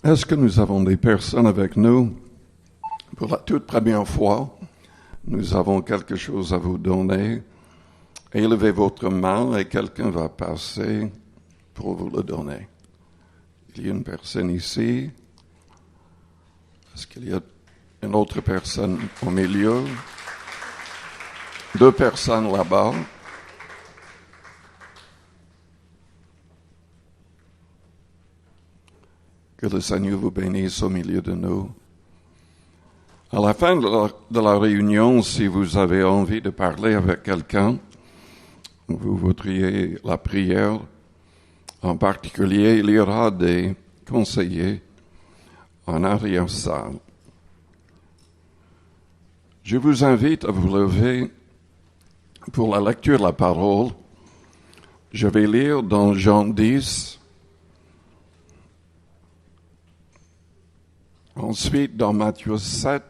Est-ce que nous avons des personnes avec nous pour la toute première fois? Nous avons quelque chose à vous donner. Élevez votre main et quelqu'un va passer pour vous le donner. Il y a une personne ici. Est-ce qu'il y a une autre personne au milieu? Deux personnes là-bas. Que le Seigneur vous bénisse au milieu de nous. À la fin de la réunion, si vous avez envie de parler avec quelqu'un, vous voudriez la prière. En particulier, il y aura des conseillers en arrière-salle. Je vous invite à vous lever pour la lecture de la parole. Je vais lire dans Jean 10, ensuite dans Matthieu 7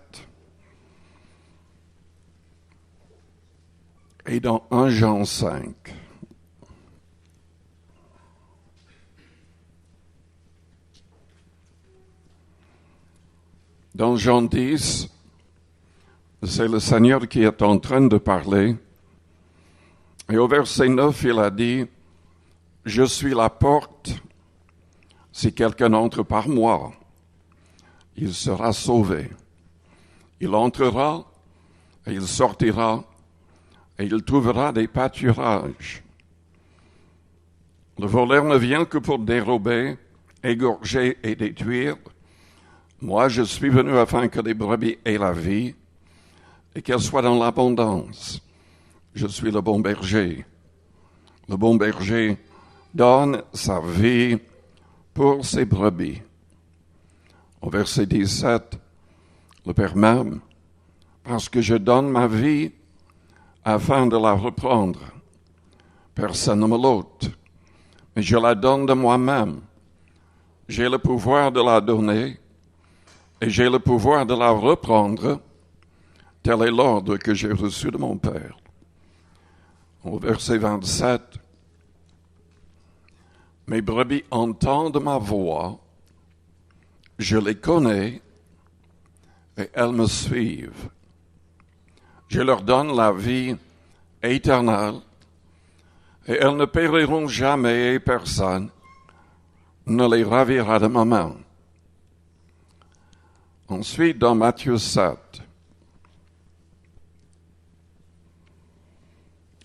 et dans 1 Jean 5. Dans Jean 10, c'est le Seigneur qui est en train de parler. Et au verset 9, il a dit, « Je suis la porte. Si quelqu'un entre par moi, il sera sauvé. Il entrera et il sortira et il trouvera des pâturages. Le voleur ne vient que pour dérober, égorger et détruire. Moi, je suis venu afin que les brebis aient la vie et qu'elles soient dans l'abondance. Je suis le bon berger. Le bon berger donne sa vie pour ses brebis. » Au verset 17, le Père m'aime parce que je donne ma vie afin de la reprendre. Personne ne me l'ôte, mais je la donne de moi-même. J'ai le pouvoir de la donner et j'ai le pouvoir de la reprendre. Tel est l'ordre que j'ai reçu de mon Père. Au verset 27, mes brebis entendent ma voix, je les connais et elles me suivent. Je leur donne la vie éternelle et elles ne périront jamais et personne ne les ravira de ma main. Ensuite, dans Matthieu 7,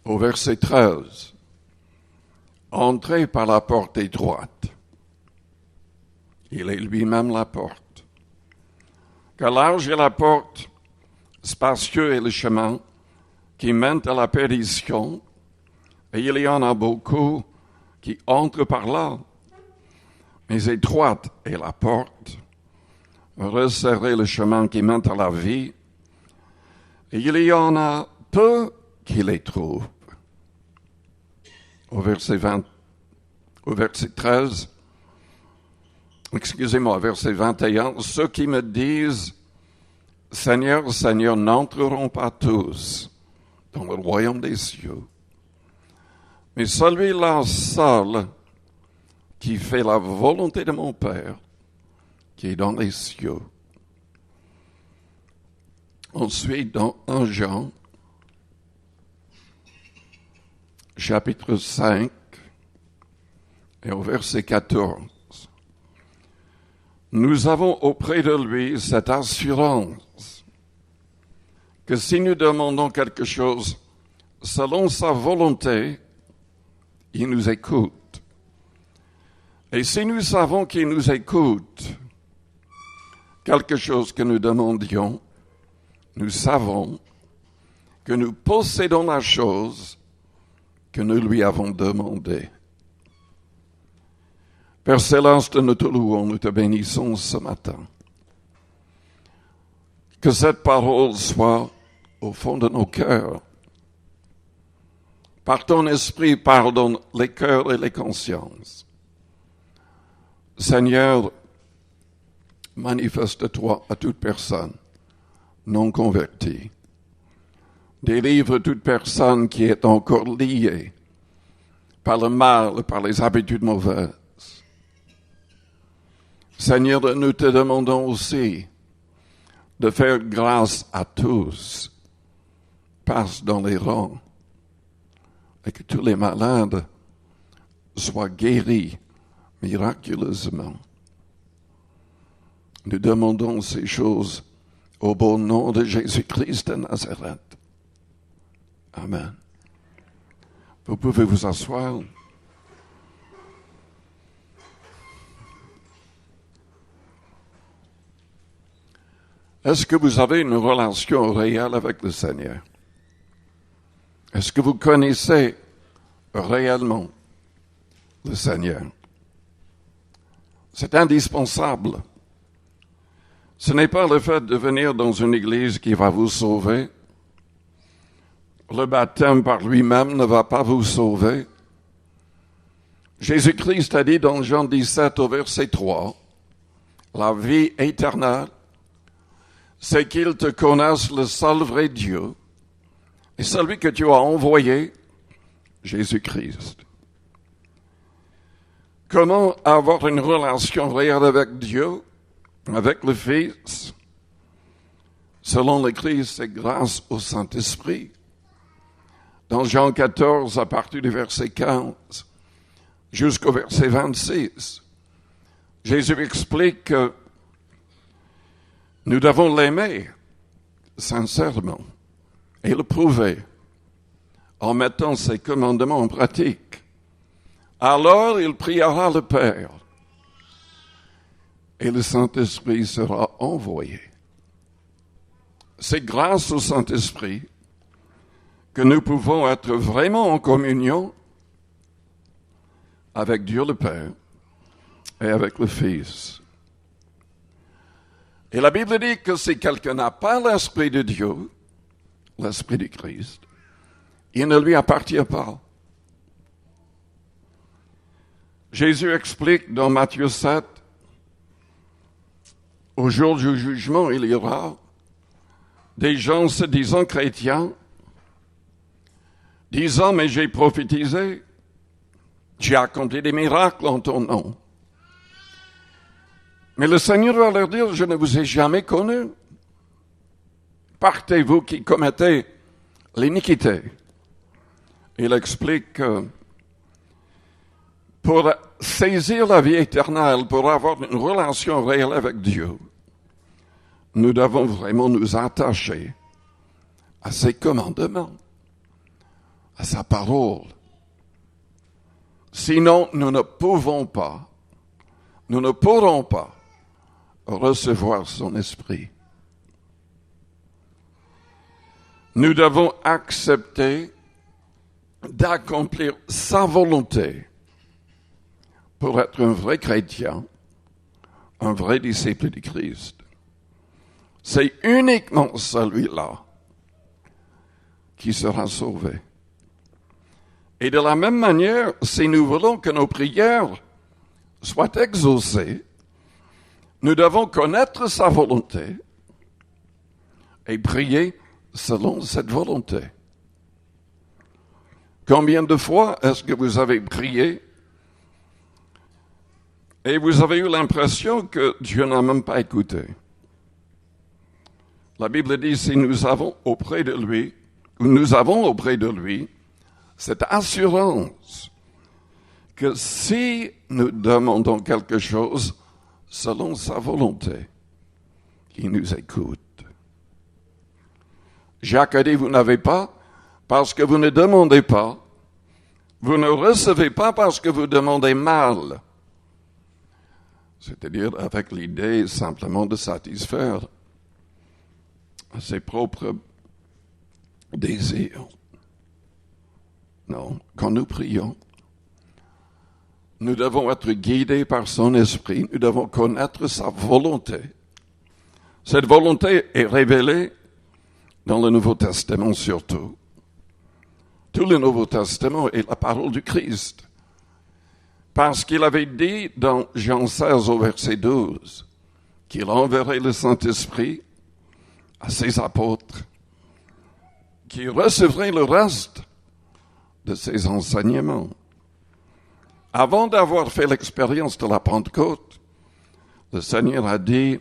au verset 13, entrez par la porte étroite. Il est lui-même la porte. Car large est la porte, spacieux est le chemin qui mène à la perdition, et il y en a beaucoup qui entrent par là. Mais étroite est la porte, resserré le chemin qui mène à la vie, et il y en a peu qui les trouvent. Au verset 13, verset 21, ceux qui me disent, Seigneur, Seigneur, n'entreront pas tous dans le royaume des cieux, mais celui-là seul qui fait la volonté de mon Père, qui est dans les cieux. Ensuite, dans 1 Jean, chapitre 5, et au verset 14, nous avons auprès de lui cette assurance que si nous demandons quelque chose selon sa volonté, il nous écoute. Et si nous savons qu'il nous écoute, quelque chose que nous demandions, nous savons que nous possédons la chose que nous lui avons demandée. Père Céleste, nous te louons, nous te bénissons ce matin. Que cette parole soit au fond de nos cœurs. Par ton esprit, pardonne les cœurs et les consciences. Seigneur, manifeste-toi à toute personne non convertie. Délivre toute personne qui est encore liée par le mal, par les habitudes mauvaises. Seigneur, nous te demandons aussi de faire grâce à tous, passe dans les rangs, et que tous les malades soient guéris miraculeusement. Nous demandons ces choses au beau nom de Jésus-Christ de Nazareth. Amen. Vous pouvez vous asseoir. Est-ce que vous avez une relation réelle avec le Seigneur? Est-ce que vous connaissez réellement le Seigneur? C'est indispensable. Ce n'est pas le fait de venir dans une église qui va vous sauver. Le baptême par lui-même ne va pas vous sauver. Jésus-Christ a dit dans Jean 17 au verset 3, « La vie éternelle, c'est qu'ils te connaissent le seul vrai Dieu et celui que tu as envoyé, Jésus-Christ. » Comment avoir une relation réelle avec Dieu, avec le Fils? Selon le Christ, c'est grâce au Saint-Esprit. Dans Jean 14, à partir du verset 15 jusqu'au verset 26, Jésus explique que nous devons l'aimer sincèrement et le prouver en mettant ses commandements en pratique. Alors il priera le Père et le Saint-Esprit sera envoyé. C'est grâce au Saint-Esprit que nous pouvons être vraiment en communion avec Dieu le Père et avec le Fils. Et la Bible dit que si quelqu'un n'a pas l'Esprit de Dieu, l'Esprit du Christ, il ne lui appartient pas. Jésus explique dans Matthieu 7, au jour du jugement, il y aura des gens se disant chrétiens, disant, mais j'ai prophétisé, j'ai accompli des miracles en ton nom. Mais le Seigneur va leur dire, je ne vous ai jamais connu. Partez, vous qui commettez l'iniquité. Il explique que pour saisir la vie éternelle, pour avoir une relation réelle avec Dieu, nous devons vraiment nous attacher à ses commandements, à sa parole. Sinon, nous ne pourrons pas recevoir son esprit. Nous devons accepter d'accomplir sa volonté pour être un vrai chrétien, un vrai disciple du Christ. C'est uniquement celui-là qui sera sauvé. Et de la même manière, si nous voulons que nos prières soient exaucées, nous devons connaître sa volonté et prier selon cette volonté. Combien de fois est-ce que vous avez prié et vous avez eu l'impression que Dieu n'a même pas écouté? La Bible dit, si nous avons auprès de lui cette assurance que si nous demandons quelque chose selon sa volonté, il nous écoute. Jacques a dit, vous n'avez pas parce que vous ne demandez pas. Vous ne recevez pas parce que vous demandez mal. C'est-à-dire avec l'idée simplement de satisfaire ses propres désirs. Non, quand nous prions, nous devons être guidés par son esprit, nous devons connaître sa volonté. Cette volonté est révélée dans le Nouveau Testament surtout. Tout le Nouveau Testament est la parole du Christ. Parce qu'il avait dit dans Jean 16 au verset 12 qu'il enverrait le Saint-Esprit à ses apôtres, qui recevraient le reste de ses enseignements. Avant d'avoir fait l'expérience de la Pentecôte, Le Seigneur a dit,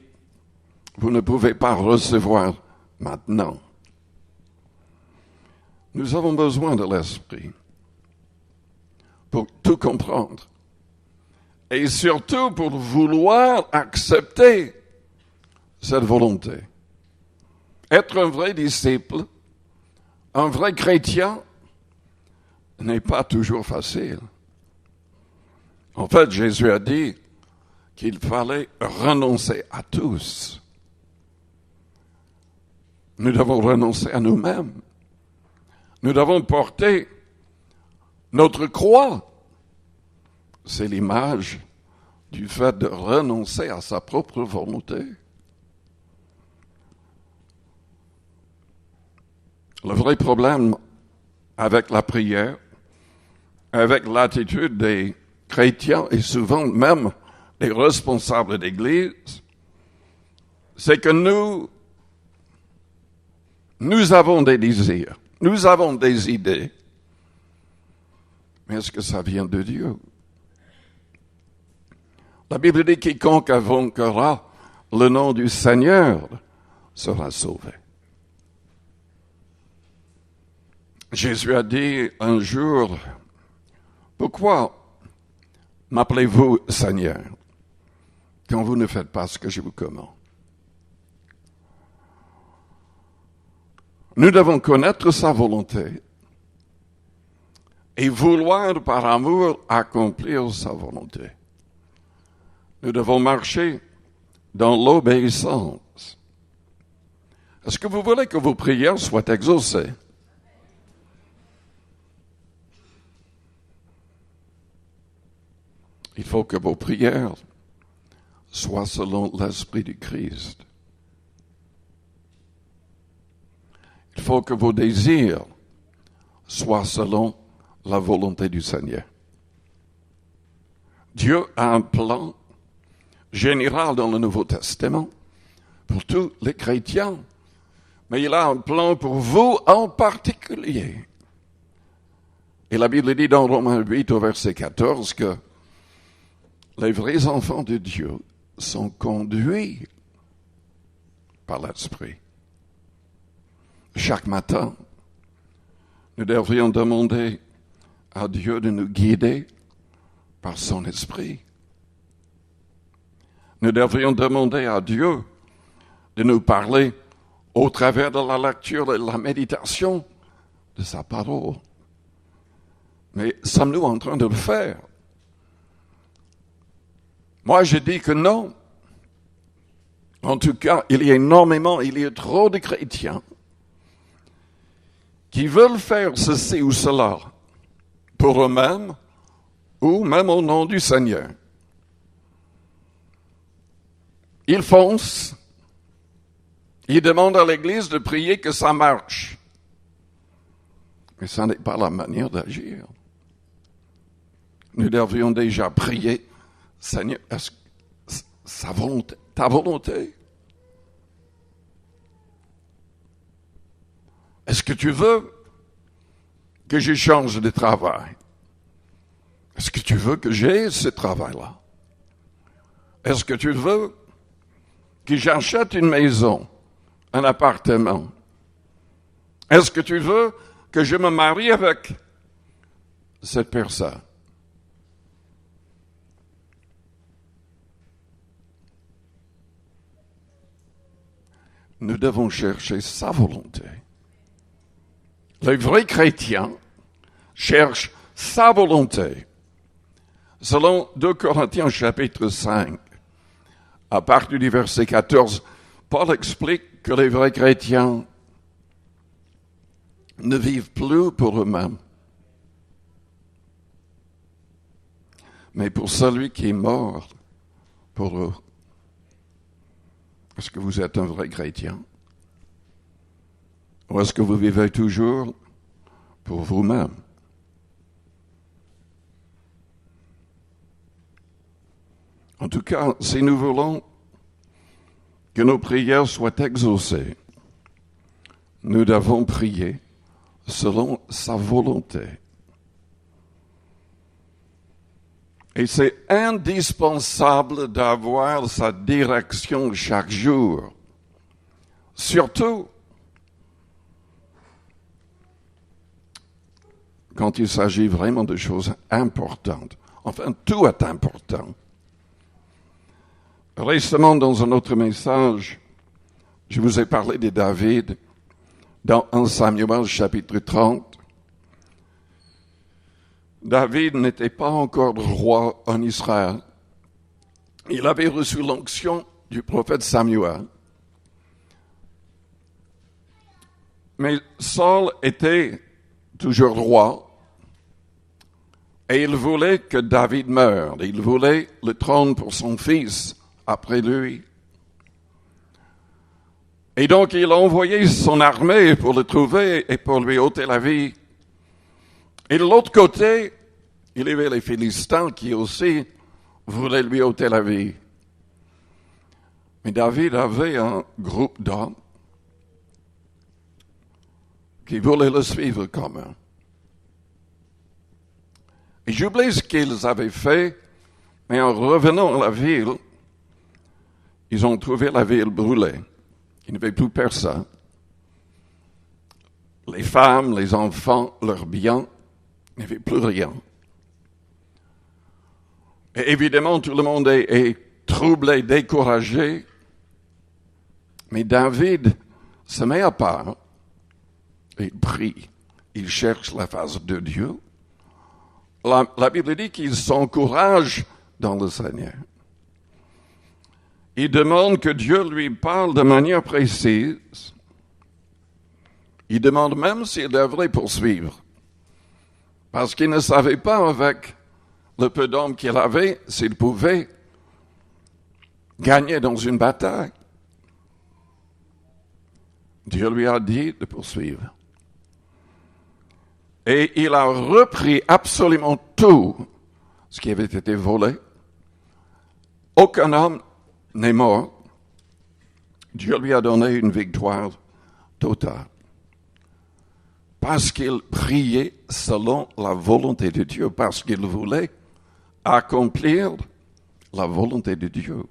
vous ne pouvez pas recevoir maintenant. Nous avons besoin de l'Esprit pour tout comprendre. Et surtout pour vouloir accepter cette volonté. Être un vrai disciple, un vrai chrétien, n'est pas toujours facile. En fait, Jésus a dit qu'il fallait renoncer à tous. Nous devons renoncer à nous-mêmes. Nous devons porter notre croix. C'est l'image du fait de renoncer à sa propre volonté. Le vrai problème avec la prière, avec l'attitude des chrétiens et souvent même des responsables d'Église, c'est que nous avons des désirs, nous avons des idées, mais est-ce que ça vient de Dieu? La Bible dit quiconque invoquera le nom du Seigneur sera sauvé. Jésus a dit un jour, pourquoi m'appelez-vous Seigneur quand vous ne faites pas ce que je vous commande? Nous devons connaître sa volonté et vouloir par amour accomplir sa volonté. Nous devons marcher dans l'obéissance. Est-ce que vous voulez que vos prières soient exaucées? Il faut que vos prières soient selon l'Esprit du Christ. Il faut que vos désirs soient selon la volonté du Seigneur. Dieu a un plan général dans le Nouveau Testament pour tous les chrétiens, mais il a un plan pour vous en particulier. Et la Bible dit dans Romains 8 au verset 14 que les vrais enfants de Dieu sont conduits par l'Esprit. Chaque matin, nous devrions demander à Dieu de nous guider par son Esprit. Nous devrions demander à Dieu de nous parler au travers de la lecture et de la méditation de sa parole. Mais sommes-nous en train de le faire? Moi, je dis que non. En tout cas, il y a trop de chrétiens qui veulent faire ceci ou cela pour eux-mêmes ou même au nom du Seigneur. Ils foncent, ils demandent à l'Église de prier que ça marche. Mais ça n'est pas la manière d'agir. Nous devrions déjà prier, Seigneur, est-ce que ta volonté? Est-ce que tu veux que je change de travail? Est-ce que tu veux que j'aie ce travail-là? Est-ce que tu veux que j'achète une maison, un appartement? Est-ce que tu veux que je me marie avec cette personne? Nous devons chercher sa volonté. Les vrais chrétiens cherchent sa volonté. Selon 2 Corinthiens chapitre 5, à partir du verset 14, Paul explique que les vrais chrétiens ne vivent plus pour eux-mêmes, mais pour celui qui est mort pour eux. Est-ce que vous êtes un vrai chrétien? Ou est-ce que vous vivez toujours pour vous-même? En tout cas, si nous voulons que nos prières soient exaucées, nous devons prier selon sa volonté. Et c'est indispensable d'avoir sa direction chaque jour. Surtout quand il s'agit vraiment de choses importantes. Enfin, tout est important. Récemment, dans un autre message, je vous ai parlé de David dans 1 Samuel chapitre 30. David n'était pas encore roi en Israël. Il avait reçu l'onction du prophète Samuel. Mais Saul était toujours roi et il voulait que David meure. Il voulait le trône pour son fils après lui. Et donc il a envoyé son armée pour le trouver et pour lui ôter la vie. Et de l'autre côté, il y avait les Philistins qui aussi voulaient lui ôter la vie. Mais David avait un groupe d'hommes qui voulaient le suivre quand même. Et j'oublie ce qu'ils avaient fait, mais en revenant à la ville, ils ont trouvé la ville brûlée. Il n'y avait plus personne. Les femmes, les enfants, leurs biens, il n'y avait plus rien. Et évidemment, tout le monde est troublé, découragé. Mais David se met à part et prie. Il cherche la face de Dieu. La Bible dit qu'il s'encourage dans le Seigneur. Il demande que Dieu lui parle de manière précise. Il demande même s'il devrait poursuivre. Parce qu'il ne savait pas avec le peu d'hommes qu'il avait s'il pouvait gagner dans une bataille. Dieu lui a dit de poursuivre. Et il a repris absolument tout ce qui avait été volé. Aucun homme n'est mort. Dieu lui a donné une victoire totale. Parce qu'il priait selon la volonté de Dieu, parce qu'il voulait accomplir la volonté de Dieu.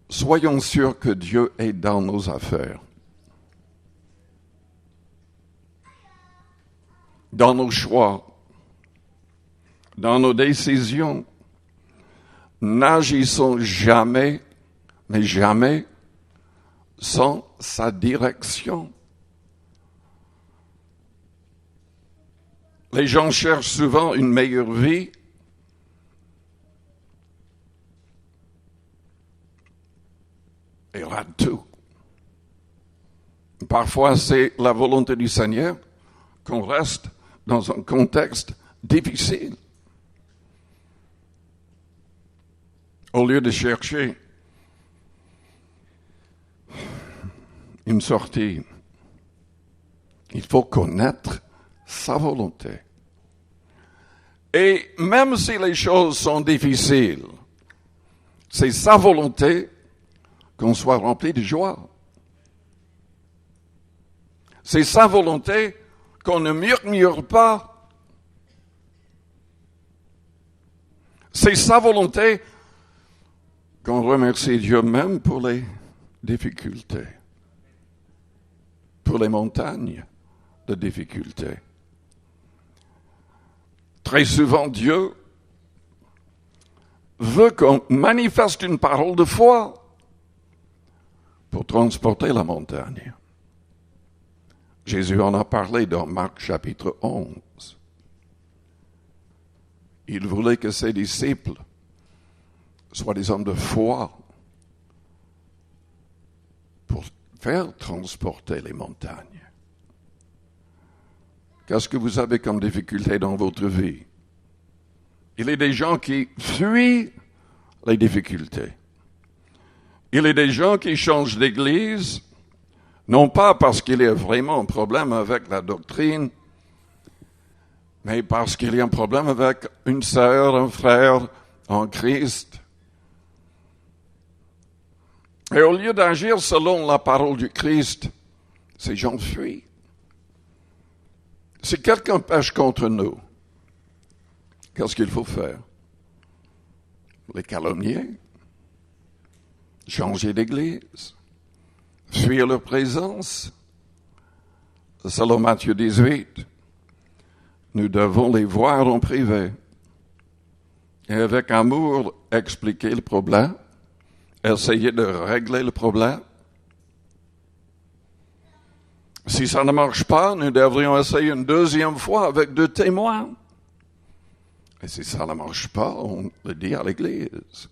Soyons sûrs que Dieu est dans nos affaires, dans nos choix, dans nos décisions. N'agissons jamais, mais jamais, sans sa direction. Les gens cherchent souvent une meilleure vie. Et ratent tout. Parfois, c'est la volonté du Seigneur qu'on reste dans un contexte difficile. Au lieu de chercher une sortie, il faut connaître sa volonté. Et même si les choses sont difficiles, c'est sa volonté qu'on soit rempli de joie. C'est sa volonté qu'on ne murmure pas. C'est sa volonté qu'on remercie Dieu même pour les difficultés, pour les montagnes de difficultés. Très souvent, Dieu veut qu'on manifeste une parole de foi pour transporter la montagne. Jésus en a parlé dans Marc chapitre 11. Il voulait que ses disciples soient des hommes de foi pour faire transporter les montagnes. Qu'est-ce que vous avez comme difficulté dans votre vie? Il y a des gens qui fuient les difficultés. Il y a des gens qui changent d'église, non pas parce qu'il y a vraiment un problème avec la doctrine, mais parce qu'il y a un problème avec une sœur, un frère en Christ. Et au lieu d'agir selon la parole du Christ, ces gens fuient. Si quelqu'un pêche contre nous, qu'est-ce qu'il faut faire? Les calomnier, changer d'église, fuir leur présence. Selon Matthieu 18, nous devons les voir en privé et avec amour expliquer le problème, essayer de régler le problème. Si ça ne marche pas, nous devrions essayer une deuxième fois avec 2 témoins. Et si ça ne marche pas, on le dit à l'Église.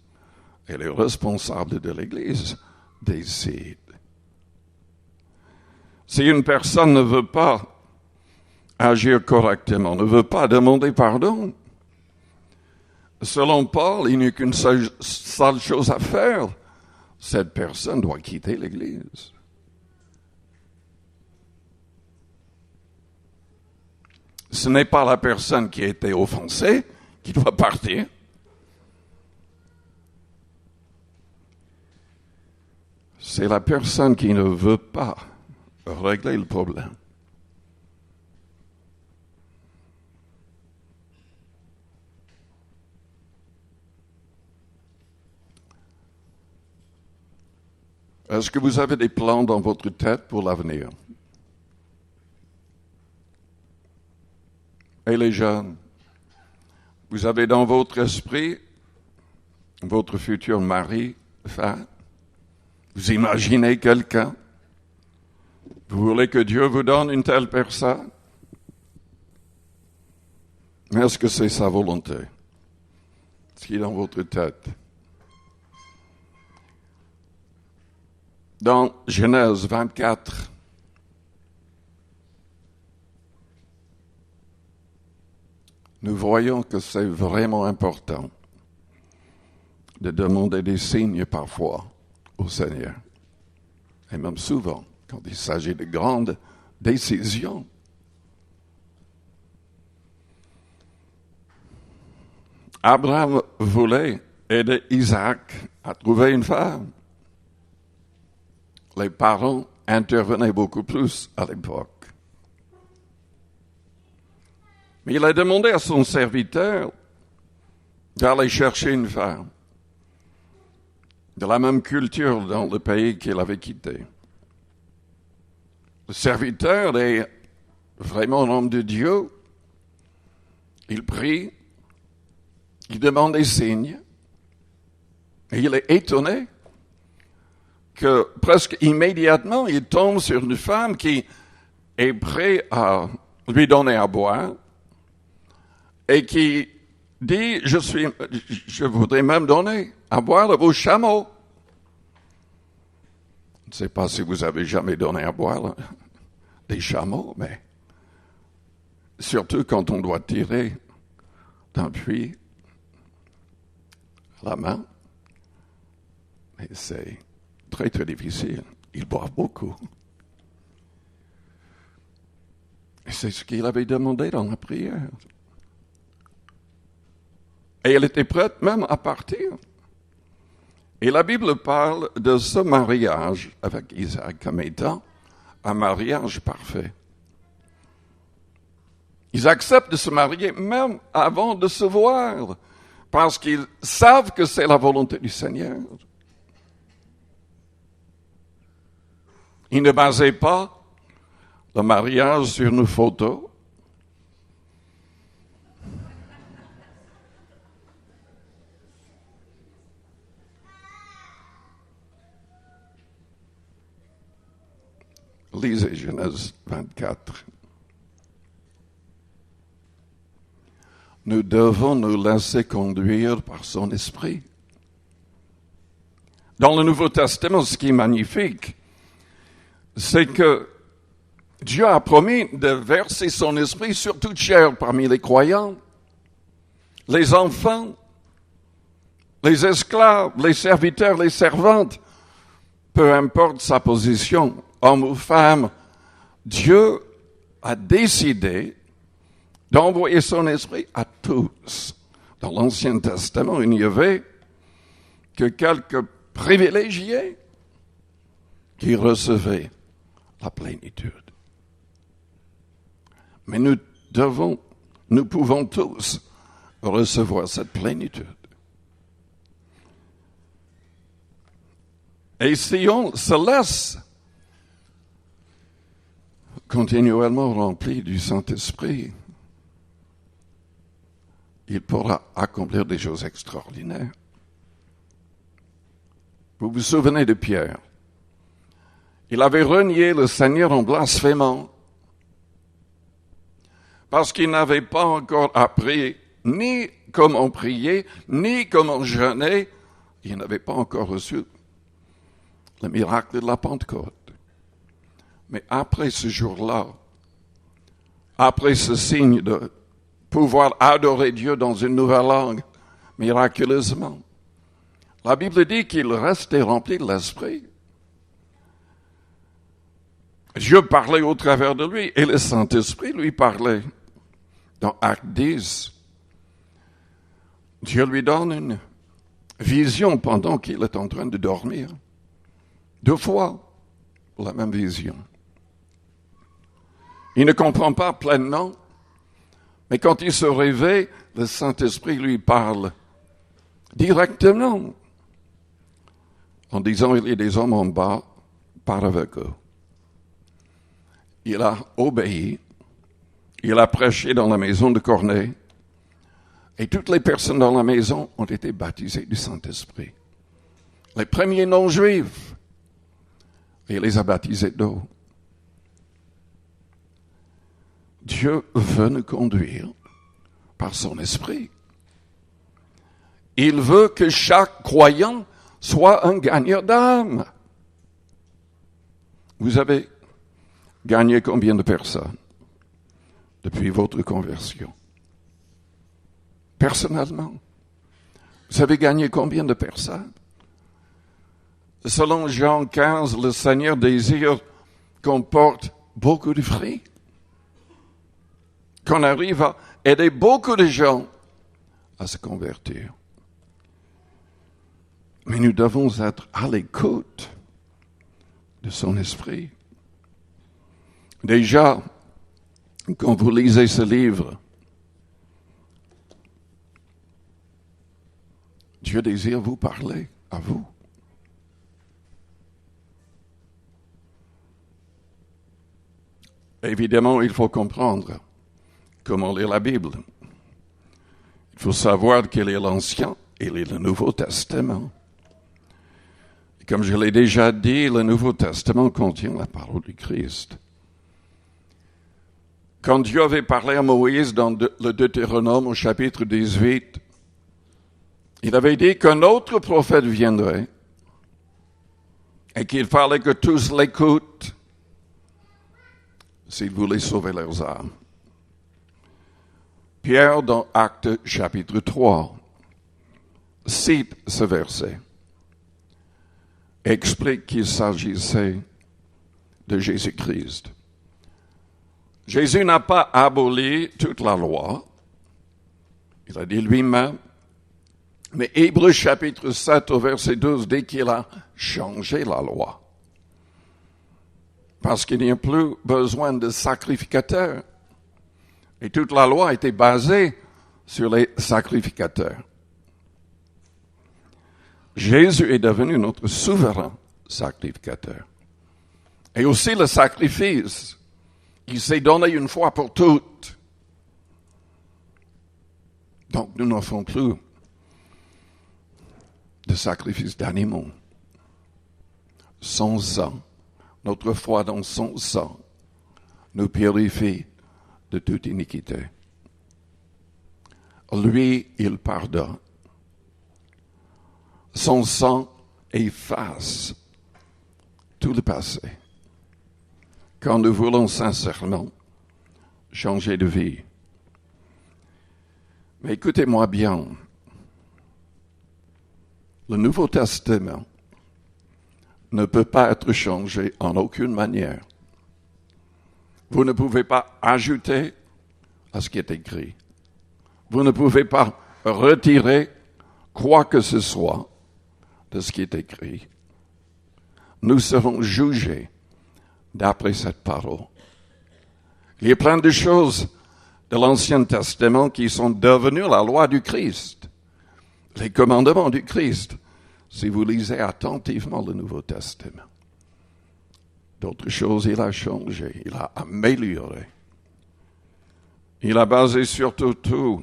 Et les responsables de l'Église décident. Si une personne ne veut pas agir correctement, ne veut pas demander pardon, selon Paul, il n'y a qu'une seule chose à faire. Cette personne doit quitter l'Église. Ce n'est pas la personne qui a été offensée qui doit partir. C'est la personne qui ne veut pas régler le problème. Est-ce que vous avez des plans dans votre tête pour l'avenir? Et les jeunes, vous avez dans votre esprit votre futur mari, femme. Vous imaginez quelqu'un. Vous voulez que Dieu vous donne une telle personne. Mais est-ce que c'est sa volonté? Ce qui est dans votre tête. Dans Genèse 24, nous voyons que c'est vraiment important de demander des signes parfois au Seigneur. Et même souvent, quand il s'agit de grandes décisions. Abraham voulait aider Isaac à trouver une femme. Les parents intervenaient beaucoup plus à l'époque. Mais il a demandé à son serviteur d'aller chercher une femme de la même culture dans le pays qu'il avait quitté. Le serviteur est vraiment un homme de Dieu. Il prie, il demande des signes, et il est étonné que presque immédiatement, il tombe sur une femme qui est prête à lui donner à boire et qui dit, je voudrais même donner à boire à vos chameaux. Je ne sais pas si vous avez jamais donné à boire des chameaux, mais surtout quand on doit tirer d'un puits à la main, mais c'est très très difficile. Ils boivent beaucoup. Et c'est ce qu'il avait demandé dans la prière. Et elle était prête même à partir. Et la Bible parle de ce mariage avec Isaac comme étant un mariage parfait. Ils acceptent de se marier même avant de se voir, parce qu'ils savent que c'est la volonté du Seigneur. Ils ne basaient pas le mariage sur une photo. Lisez Genèse 24. Nous devons nous laisser conduire par son esprit. Dans le Nouveau Testament, ce qui est magnifique, c'est que Dieu a promis de verser son esprit sur toute chair parmi les croyants, les enfants, les esclaves, les serviteurs, les servantes, peu importe sa position, homme ou femme, Dieu a décidé d'envoyer son esprit à tous. Dans l'Ancien Testament, il n'y avait que quelques privilégiés qui recevaient la plénitude. Mais nous pouvons tous recevoir cette plénitude. Et si on se laisse continuellement rempli du Saint-Esprit, il pourra accomplir des choses extraordinaires. Vous vous souvenez de Pierre? Il avait renié le Seigneur en blasphémant parce qu'il n'avait pas encore appris ni comment prier, ni comment jeûner. Il n'avait pas encore reçu le miracle de la Pentecôte. Mais après ce jour-là, après ce signe de pouvoir adorer Dieu dans une nouvelle langue, miraculeusement, la Bible dit qu'il restait rempli de l'Esprit. Dieu parlait au travers de lui et le Saint-Esprit lui parlait. Dans Acte 10, Dieu lui donne une vision pendant qu'il est en train de dormir. 2 fois la même vision. Il ne comprend pas pleinement, mais quand il se réveille, le Saint-Esprit lui parle directement en disant il y a des hommes en bas, pars avec eux. Il a obéi, il a prêché dans la maison de Corneille, et toutes les personnes dans la maison ont été baptisées du Saint-Esprit. Les premiers non-juifs, il les a baptisés d'eau. Dieu veut nous conduire par son esprit. Il veut que chaque croyant soit un gagneur d'âme. Vous avez gagné combien de personnes depuis votre conversion? Personnellement, vous avez gagné combien de personnes? Selon Jean 15, le Seigneur désire qu'on porte beaucoup de fruits, qu'on arrive à aider beaucoup de gens à se convertir. Mais nous devons être à l'écoute de son esprit. Déjà, quand vous lisez ce livre, Dieu désire vous parler, à vous. Évidemment, il faut comprendre comment lire la Bible. Il faut savoir quel est l'Ancien et le Nouveau Testament. Et comme je l'ai déjà dit, le Nouveau Testament contient la parole du Christ. Quand Dieu avait parlé à Moïse dans le Deutéronome au chapitre 18, il avait dit qu'un autre prophète viendrait et qu'il fallait que tous l'écoutent s'ils voulaient sauver leurs âmes. Pierre, dans Actes chapitre 3, cite ce verset, explique qu'il s'agissait de Jésus-Christ. Jésus n'a pas aboli toute la loi, il a dit lui-même, mais Hébreux chapitre 7 au verset 12 dit qu'il a changé la loi. Parce qu'il n'y a plus besoin de sacrificateurs. Et toute la loi était basée sur les sacrificateurs. Jésus est devenu notre souverain sacrificateur. Et aussi le sacrifice. Il s'est donné une fois pour toutes. Donc nous n'offrons plus de sacrifice d'animaux. Son sang, notre foi dans son sang, nous purifie de toute iniquité. Lui, il pardonne. Son sang efface tout le passé. Quand nous voulons sincèrement changer de vie. Mais écoutez-moi bien. Le Nouveau Testament ne peut pas être changé en aucune manière. Vous ne pouvez pas ajouter à ce qui est écrit. Vous ne pouvez pas retirer quoi que ce soit de ce qui est écrit. Nous serons jugés d'après cette parole. Il y a plein de choses de l'Ancien Testament qui sont devenues la loi du Christ, les commandements du Christ, si vous lisez attentivement le Nouveau Testament. D'autres choses, il a changé, il a amélioré. Il a basé surtout tout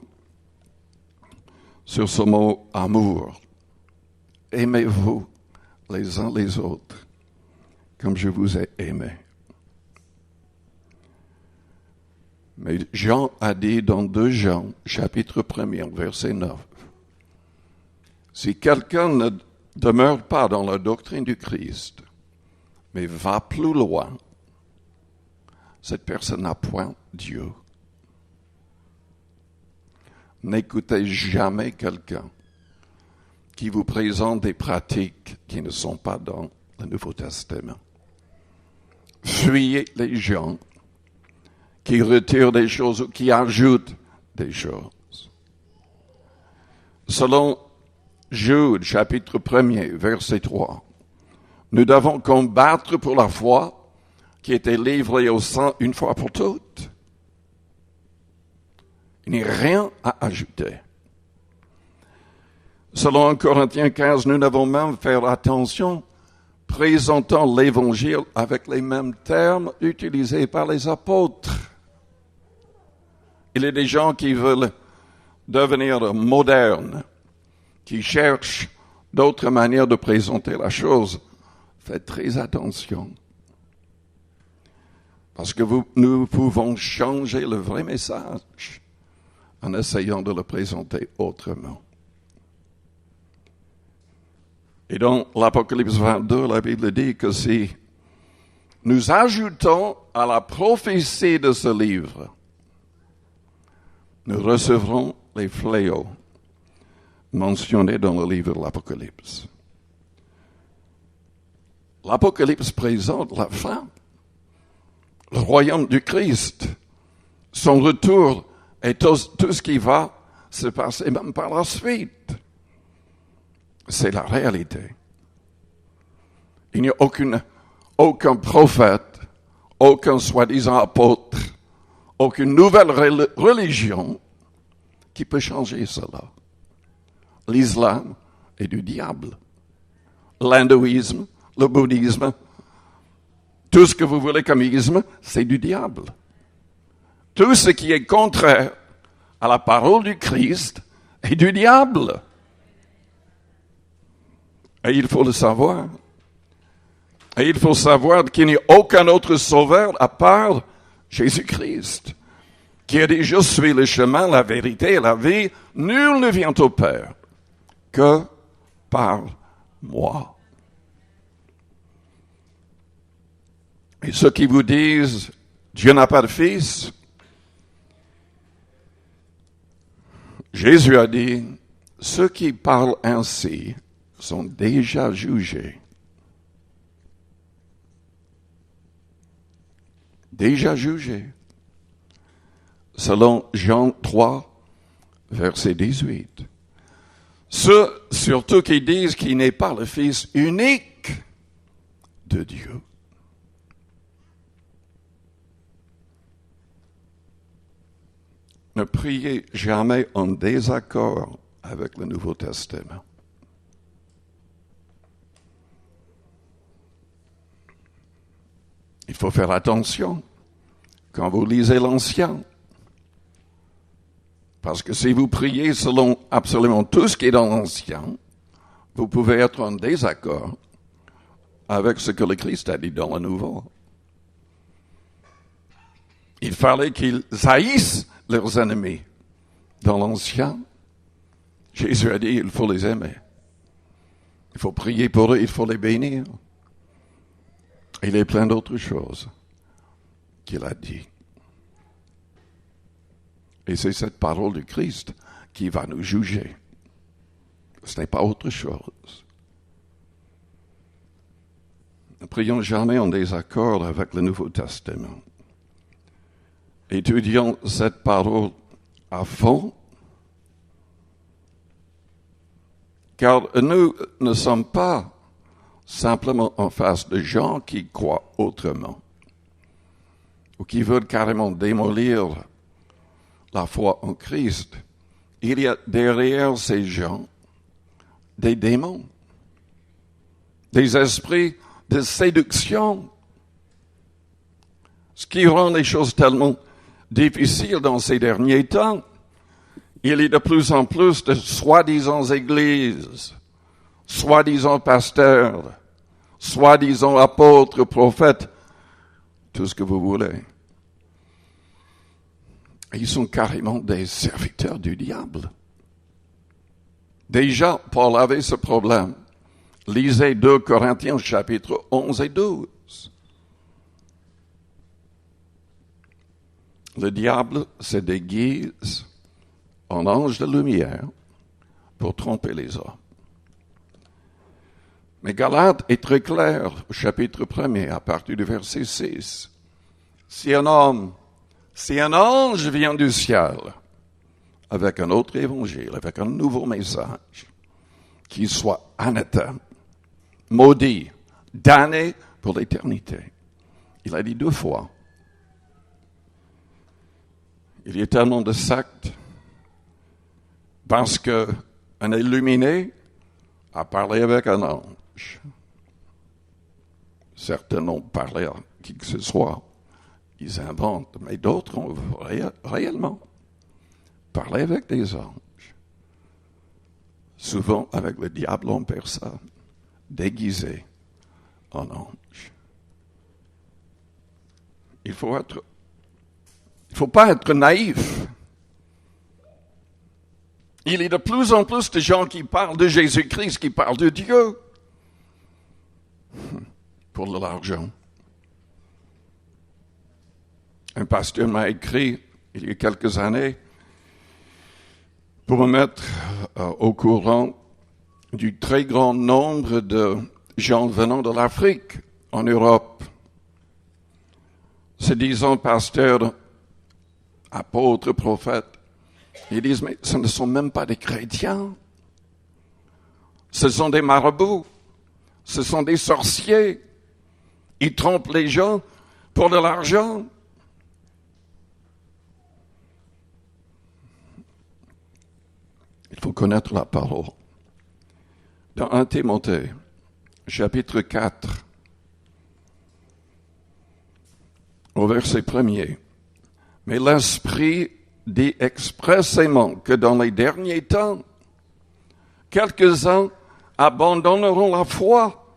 sur ce mot amour. Aimez-vous les uns les autres comme je vous ai aimé. Mais Jean a dit dans 2 Jean, chapitre 1er, verset 9, si quelqu'un ne demeure pas dans la doctrine du Christ, mais va plus loin, cette personne n'a point Dieu. N'écoutez jamais quelqu'un qui vous présente des pratiques qui ne sont pas dans le Nouveau Testament. Fuyez les gens qui retirent des choses ou qui ajoutent des choses. Selon Jude, chapitre 1er, verset 3, nous devons combattre pour la foi qui était livrée au sang une fois pour toutes. Il n'y a rien à ajouter. Selon 1 Corinthiens 15, nous devons même faire attention, présentant l'Évangile avec les mêmes termes utilisés par les apôtres. Il y a des gens qui veulent devenir modernes, qui cherchent d'autres manières de présenter la chose. Faites très attention. Parce que nous pouvons changer le vrai message en essayant de le présenter autrement. Et dans l'Apocalypse 22, la Bible dit que si nous ajoutons à la prophétie de ce livre, nous recevrons les fléaux mentionnés dans le livre de l'Apocalypse. L'Apocalypse présente la fin, le royaume du Christ, son retour et tout ce qui va se passer même par la suite. C'est la réalité. Il n'y a aucun prophète, aucun soi-disant apôtre, aucune nouvelle religion qui peut changer cela. L'islam est du diable. L'hindouisme, le bouddhisme, tout ce que vous voulez comme isme, c'est du diable. Tout ce qui est contraire à la parole du Christ est du diable. Et il faut le savoir. Et il faut savoir qu'il n'y a aucun autre sauveur à part Jésus-Christ, qui a dit, je suis le chemin, la vérité et la vie. Nul ne vient au Père que par moi. Et ceux qui vous disent, Dieu n'a pas de fils, Jésus a dit, ceux qui parlent ainsi sont déjà jugés. Déjà jugés. Selon Jean 3, verset 18. Ceux, surtout, qui disent qu'il n'est pas le Fils unique de Dieu. Ne priez jamais en désaccord avec le Nouveau Testament. Il faut faire attention quand vous lisez l'Ancien. Parce que si vous priez selon absolument tout ce qui est dans l'Ancien, vous pouvez être en désaccord avec ce que le Christ a dit dans le Nouveau. Il fallait qu'ils haïssent leurs ennemis. Dans l'Ancien, Jésus a dit, il faut les aimer. Il faut prier pour eux, il faut les bénir. Il y a plein d'autres choses qu'il a dit. Et c'est cette parole du Christ qui va nous juger. Ce n'est pas autre chose. Ne prions jamais en désaccord avec le Nouveau Testament. Étudions cette parole à fond, car nous ne sommes pas simplement en face de gens qui croient autrement. ou qui veulent carrément démolir la foi en Christ, il y a derrière ces gens des démons, des esprits de séduction, ce qui rend les choses tellement difficiles dans ces derniers temps. Il y a de plus en plus de soi-disant églises, soi-disant pasteurs, soi-disant apôtres, prophètes, tout ce que vous voulez. Ils sont carrément des serviteurs du diable. Déjà, Paul avait ce problème. Lisez 2 Corinthiens chapitre 11 et 12. Le diable se déguise en ange de lumière pour tromper les hommes. Mais Galate est très clair, au chapitre 1er, à partir du verset 6. Si un ange vient du ciel avec un autre évangile, avec un nouveau message, qu'il soit anathème, maudit, damné pour l'éternité. Il a dit 2 fois. Il y a tellement de sectes parce qu'un illuminé a parlé avec un ange. Certains n'ont parlé à qui que ce soit. Ils inventent, mais d'autres ont réellement parlé avec des anges. Souvent avec le diable en personne, déguisé en ange. Il faut pas être naïf. Il y a de plus en plus de gens qui parlent de Jésus-Christ, qui parlent de Dieu pour de l'argent. Un pasteur m'a écrit il y a quelques années pour me mettre au courant du très grand nombre de gens venant de l'Afrique en Europe, se disant pasteurs, apôtres, prophètes. Ils disent, mais ce ne sont même pas des chrétiens. Ce sont des marabouts. Ce sont des sorciers. Ils trompent les gens pour de l'argent. Il faut connaître la parole. Dans 1 Timothée, chapitre 4, au verset 1er, mais l'Esprit dit expressément que dans les derniers temps, quelques-uns abandonneront la foi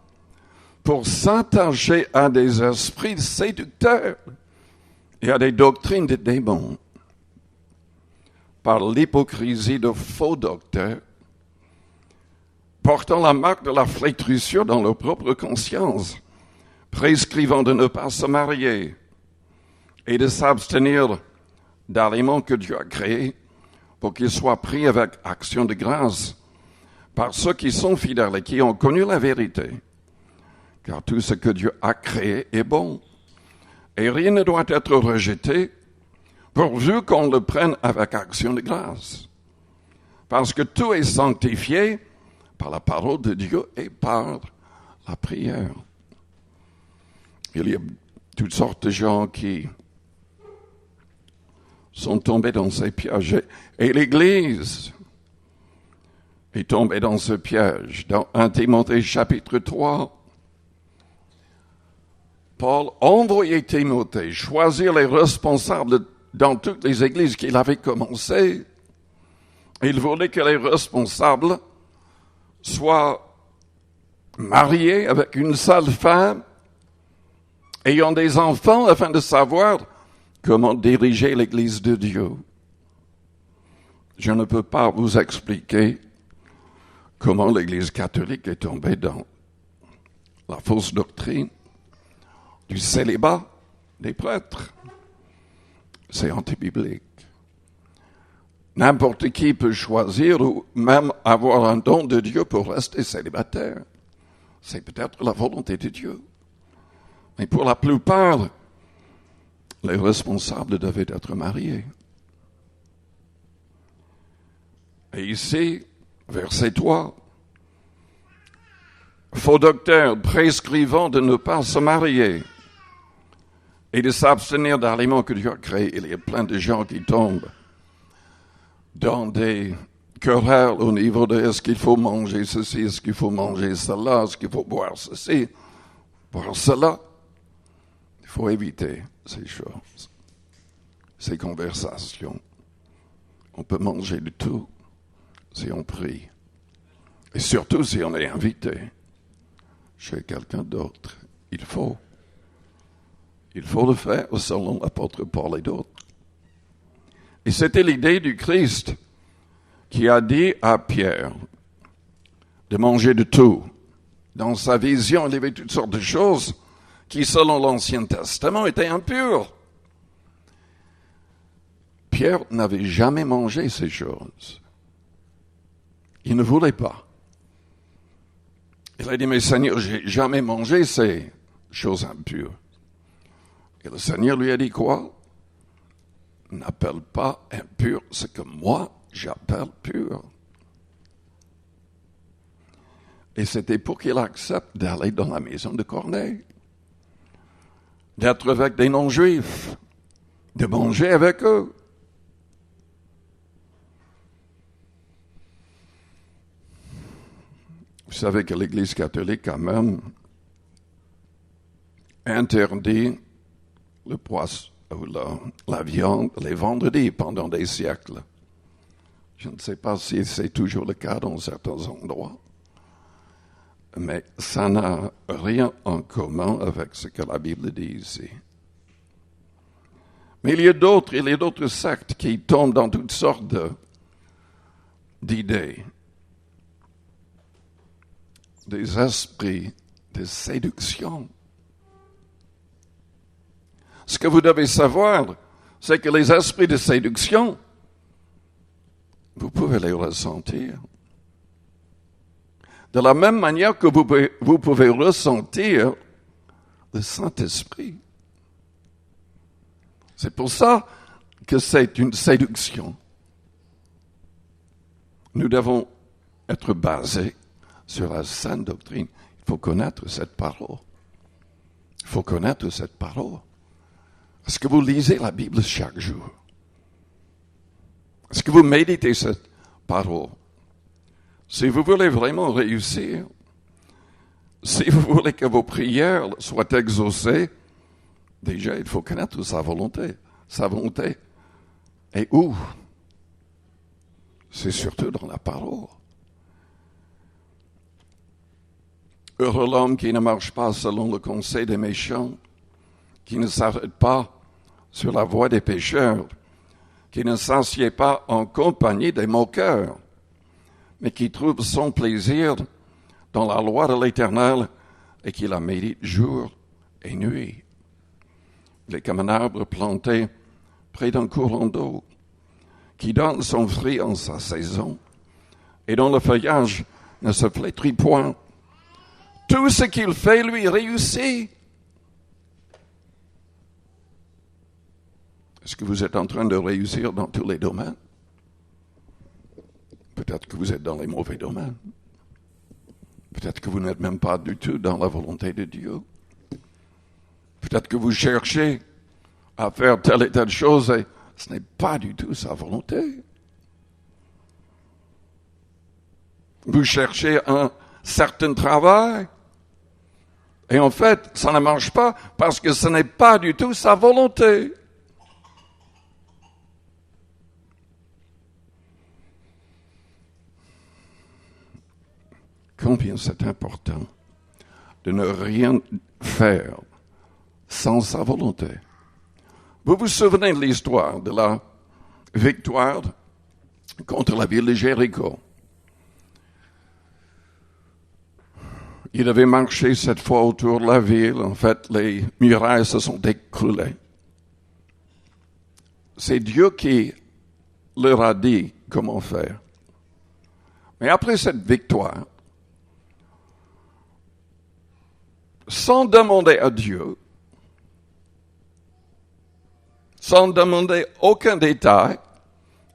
pour s'attacher à des esprits séducteurs et à des doctrines de démons, par l'hypocrisie de faux docteurs, portant la marque de la flétrissure dans leur propre conscience, prescrivant de ne pas se marier et de s'abstenir d'aliments que Dieu a créés pour qu'ils soient pris avec action de grâce par ceux qui sont fidèles et qui ont connu la vérité. Car tout ce que Dieu a créé est bon, et rien ne doit être rejeté pourvu qu'on le prenne avec action de grâce. Parce que tout est sanctifié par la parole de Dieu et par la prière. Il y a toutes sortes de gens qui sont tombés dans ces pièges. Et l'Église est tombée dans ce piège. Dans 1 Timothée chapitre 3, Paul envoyait Timothée choisir les responsables dans toutes les églises qu'il avait commencées. Il voulait que les responsables soient mariés avec une seule femme, ayant des enfants afin de savoir comment diriger l'Église de Dieu. Je ne peux pas vous expliquer comment l'Église catholique est tombée dans la fausse doctrine du célibat des prêtres. C'est antibiblique. N'importe qui peut choisir ou même avoir un don de Dieu pour rester célibataire. C'est peut-être la volonté de Dieu. Mais pour la plupart, les responsables devaient être mariés. Et ici, verset 3, faux docteurs prescrivant de ne pas se marier et de s'abstenir d'aliments que Dieu a créés. Il y a plein de gens qui tombent dans des querelles au niveau de est-ce qu'il faut manger ceci, est-ce qu'il faut manger cela, est-ce qu'il faut boire ceci, boire cela. Il faut éviter ces choses, ces conversations. On peut manger de tout si on prie. Et surtout si on est invité chez quelqu'un d'autre. Il faut le faire selon l'apôtre Paul et d'autres. Et c'était l'idée du Christ qui a dit à Pierre de manger de tout. Dans sa vision, il y avait toutes sortes de choses qui, selon l'Ancien Testament, étaient impures. Pierre n'avait jamais mangé ces choses. Il ne voulait pas. Il a dit, mais Seigneur, j'ai jamais mangé ces choses impures. Et le Seigneur lui a dit quoi? N'appelle pas impur ce que moi j'appelle pur. Et c'était pour qu'il accepte d'aller dans la maison de Corneille, d'être avec des non-juifs, de manger avec eux. Vous savez que l'Église catholique a même interdit le poisson ou la viande les vendredis pendant des siècles. Je ne sais pas si c'est toujours le cas dans certains endroits, mais ça n'a rien en commun avec ce que la Bible dit ici. Mais il y a d'autres sectes qui tombent dans toutes sortes d'idées, des esprits de séduction. Ce que vous devez savoir, c'est que les esprits de séduction, vous pouvez les ressentir. De la même manière que vous pouvez ressentir le Saint-Esprit. C'est pour ça que c'est une séduction. Nous devons être basés sur la sainte doctrine. Il faut connaître cette parole. Il faut connaître cette parole. Est-ce que vous lisez la Bible chaque jour? Est-ce que vous méditez cette parole? Si vous voulez vraiment réussir, si vous voulez que vos prières soient exaucées, déjà, il faut connaître sa volonté. Sa volonté. Et où? C'est surtout dans la parole. Heureux l'homme qui ne marche pas selon le conseil des méchants, qui ne s'arrête pas sur la voie des pécheurs, qui ne s'assied pas en compagnie des moqueurs, mais qui trouve son plaisir dans la loi de l'Éternel et qui la médite jour et nuit. Il est comme un arbre planté près d'un courant d'eau, qui donne son fruit en sa saison, et dont le feuillage ne se flétrit point. Tout ce qu'il fait lui réussit. Est-ce que vous êtes en train de réussir dans tous les domaines? Peut-être que vous êtes dans les mauvais domaines. Peut-être que vous n'êtes même pas du tout dans la volonté de Dieu. Peut-être que vous cherchez à faire telle et telle chose et ce n'est pas du tout sa volonté. Vous cherchez un certain travail et en fait, ça ne marche pas parce que ce n'est pas du tout sa volonté. Combien c'est important de ne rien faire sans sa volonté. Vous vous souvenez de l'histoire de la victoire contre la ville de Jéricho. Il avait marché cette fois autour de la ville. En fait, les murailles se sont écroulées. C'est Dieu qui leur a dit comment faire. Mais après cette victoire, sans demander à Dieu, sans demander aucun détail,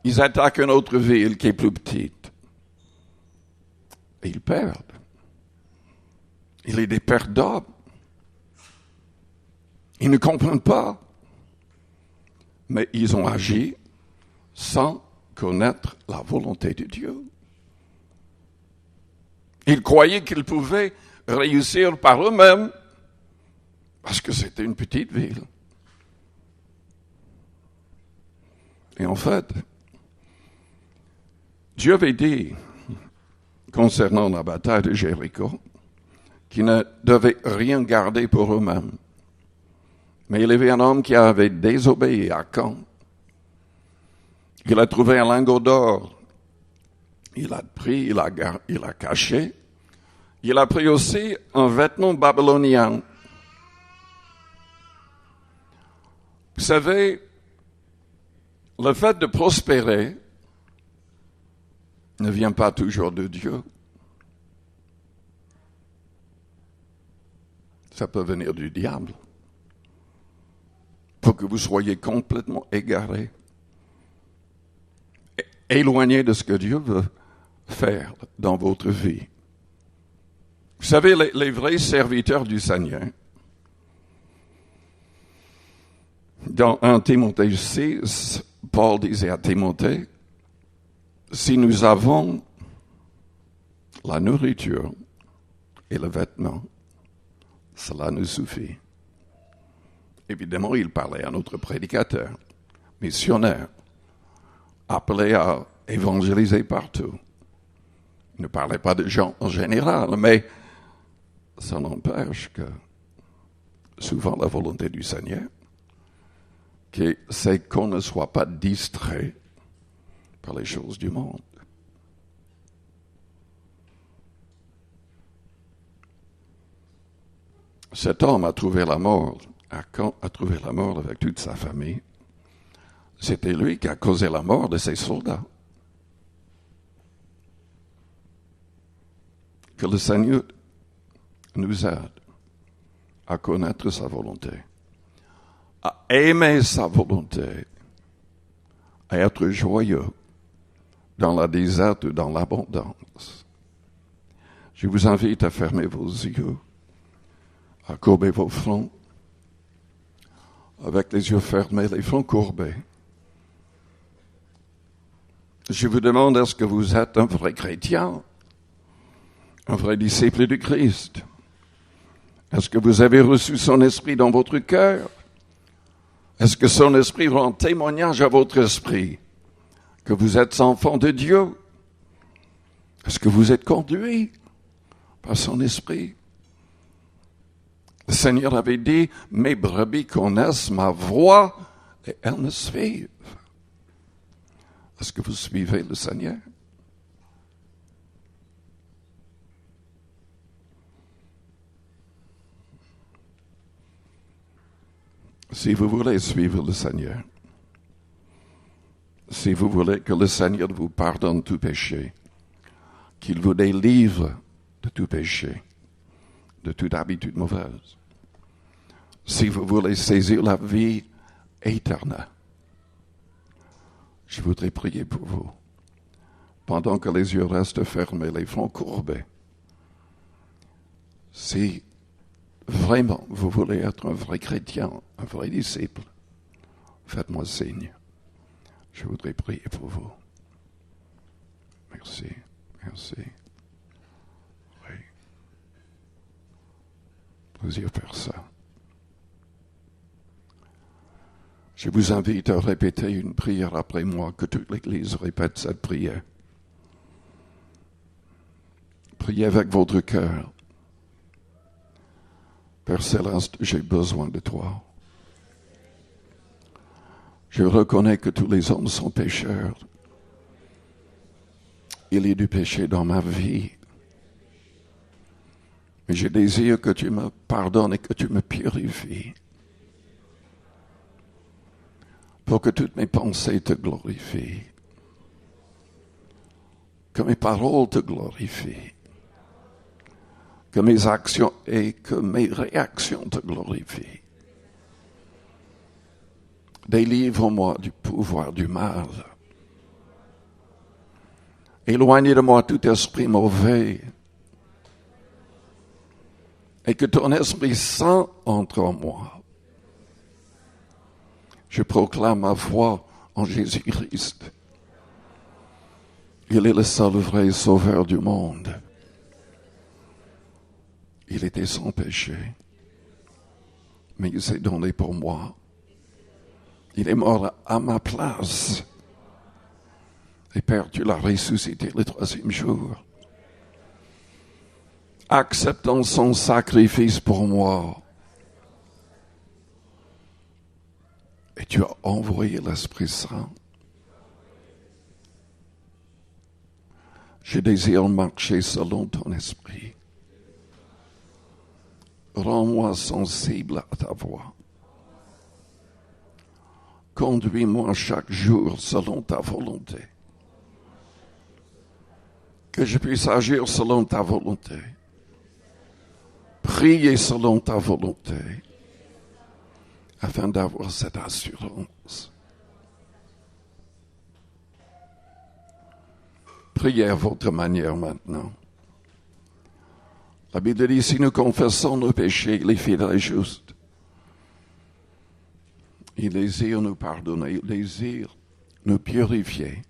ils attaquent une autre ville qui est plus petite. Et ils perdent. Il est des pertes d'hommes. Ils ne comprennent pas, mais ils ont agi sans connaître la volonté de Dieu. Ils croyaient qu'ils pouvaient réussir par eux-mêmes, parce que c'était une petite ville. Et en fait, Dieu avait dit, concernant la bataille de Jéricho, qu'ils ne devaient rien garder pour eux-mêmes. Mais il y avait un homme qui avait désobéi à Achan. Il a trouvé un lingot d'or. Il a pris, il a caché. Il a pris aussi un vêtement babylonien. Vous savez, le fait de prospérer ne vient pas toujours de Dieu. Ça peut venir du diable. Pour que vous soyez complètement égarés, éloignés de ce que Dieu veut faire dans votre vie. Vous savez, les vrais serviteurs du Seigneur, dans 1 Timothée 6, Paul disait à Timothée, si nous avons la nourriture et le vêtement, cela nous suffit. Évidemment, il parlait à notre prédicateur, missionnaire, appelé à évangéliser partout. Il ne parlait pas de gens en général, mais ça n'empêche que souvent la volonté du Seigneur, c'est qu'on ne soit pas distrait par les choses du monde. Cet homme a trouvé la mort. Achan a trouvé la mort avec toute sa famille. C'était lui qui a causé la mort de ses soldats. Que le Seigneur nous aide à connaître sa volonté, à aimer sa volonté, à être joyeux dans la déserte ou dans l'abondance. Je vous invite à fermer vos yeux, à courber vos fronts, avec les yeux fermés, les fronts courbés. Je vous demande, est-ce que vous êtes un vrai chrétien, un vrai disciple du Christ? Est-ce que vous avez reçu son esprit dans votre cœur? Est-ce que son esprit rend témoignage à votre esprit que vous êtes enfant de Dieu? Est-ce que vous êtes conduit par son esprit? Le Seigneur avait dit, mes brebis connaissent ma voix et elles me suivent. Est-ce que vous suivez le Seigneur? Si vous voulez suivre le Seigneur, si vous voulez que le Seigneur vous pardonne tout péché, qu'il vous délivre de tout péché, de toute habitude mauvaise, si vous voulez saisir la vie éternelle, je voudrais prier pour vous. Pendant que les yeux restent fermés, les fronts courbés. Si vraiment vous voulez être un vrai chrétien, un vrai disciple, faites-moi signe. Je voudrais prier pour vous. Merci, merci. Oui. Plaisir faire ça. Je vous invite à répéter une prière après moi, que toute l'Église répète cette prière. Priez avec votre cœur. Père Céleste, j'ai besoin de toi. Je reconnais que tous les hommes sont pécheurs. Il y a du péché dans ma vie. Mais je désire que tu me pardonnes et que tu me purifies. Pour que toutes mes pensées te glorifient. Que mes paroles te glorifient. Que mes actions et que mes réactions te glorifient. Délivre-moi du pouvoir du mal. Éloigne de moi tout esprit mauvais. Et que ton Esprit Saint entre en moi. Je proclame ma foi en Jésus-Christ. Il est le seul vrai sauveur du monde. Il était sans péché, mais il s'est donné pour moi. Il est mort à ma place. Et Père, tu l'as ressuscité le troisième jour. Acceptant son sacrifice pour moi. Et tu as envoyé l'Esprit Saint. Je désire marcher selon ton esprit. Rends-moi sensible à ta voix. Conduis-moi chaque jour selon ta volonté. Que je puisse agir selon ta volonté. Prier selon ta volonté. Afin d'avoir cette assurance. Priez à votre manière maintenant. La Bible dit, si nous confessons nos péchés, il est fidèle et juste. Il désire nous pardonner, il désire nous purifier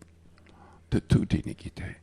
de toute iniquité.